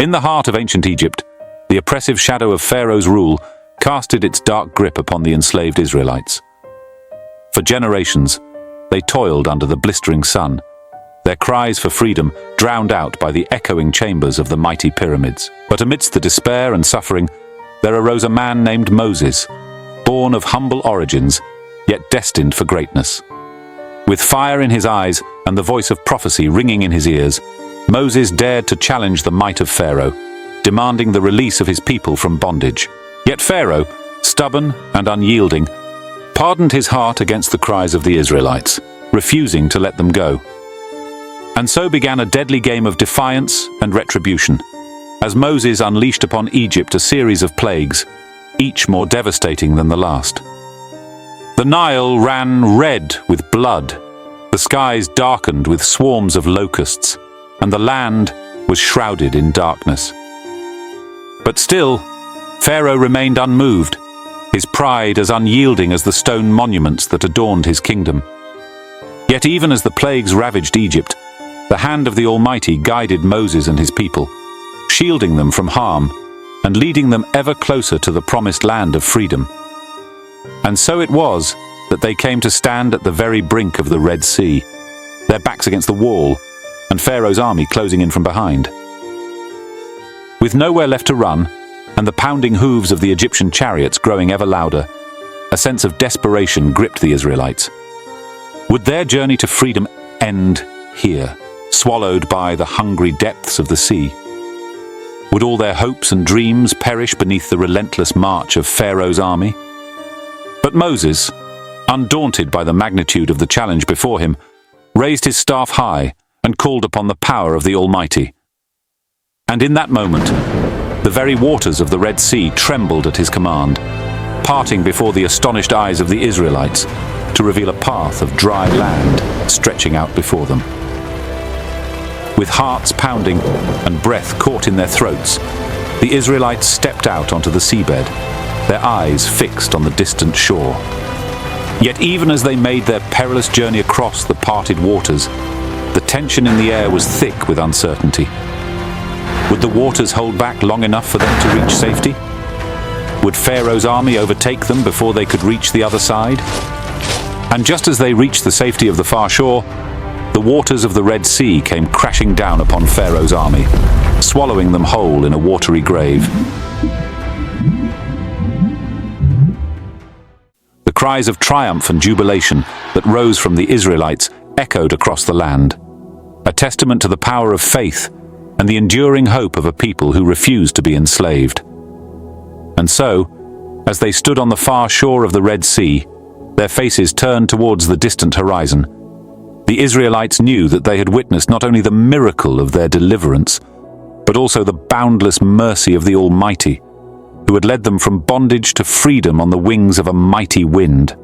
In the heart of ancient Egypt, the oppressive shadow of Pharaoh's rule casted its dark grip upon the enslaved Israelites. For generations, they toiled under the blistering sun, their cries for freedom drowned out by the echoing chambers of the mighty pyramids. But amidst the despair and suffering, there arose a man named Moses, born of humble origins, yet destined for greatness. With fire in his eyes and the voice of prophecy ringing in his ears, Moses dared to challenge the might of Pharaoh, demanding the release of his people from bondage. Yet Pharaoh, stubborn and unyielding, hardened his heart against the cries of the Israelites, refusing to let them go. And so began a deadly game of defiance and retribution, as Moses unleashed upon Egypt a series of plagues, each more devastating than the last. The Nile ran red with blood, the skies darkened with swarms of locusts, and the land was shrouded in darkness. But still, Pharaoh remained unmoved, his pride as unyielding as the stone monuments that adorned his kingdom. Yet even as the plagues ravaged Egypt, the hand of the Almighty guided Moses and his people, shielding them from harm and leading them ever closer to the promised land of freedom. And so it was that they came to stand at the very brink of the Red Sea, their backs against the wall, and Pharaoh's army closing in from behind. With nowhere left to run, and the pounding hooves of the Egyptian chariots growing ever louder, a sense of desperation gripped the Israelites. Would their journey to freedom end here, swallowed by the hungry depths of the sea? Would all their hopes and dreams perish beneath the relentless march of Pharaoh's army? But Moses, undaunted by the magnitude of the challenge before him, raised his staff high and called upon the power of the Almighty. And in that moment, the very waters of the Red Sea trembled at his command, parting before the astonished eyes of the Israelites to reveal a path of dry land stretching out before them. With hearts pounding and breath caught in their throats, the Israelites stepped out onto the seabed, their eyes fixed on the distant shore. Yet even as they made their perilous journey across the parted waters, the tension in the air was thick with uncertainty. Would the waters hold back long enough for them to reach safety? Would Pharaoh's army overtake them before they could reach the other side? And just as they reached the safety of the far shore, the waters of the Red Sea came crashing down upon Pharaoh's army, swallowing them whole in a watery grave. The cries of triumph and jubilation that rose from the Israelites echoed across the land, a testament to the power of faith and the enduring hope of a people who refused to be enslaved. And so, as they stood on the far shore of the Red Sea, their faces turned towards the distant horizon, the Israelites knew that they had witnessed not only the miracle of their deliverance, but also the boundless mercy of the Almighty, who had led them from bondage to freedom on the wings of a mighty wind.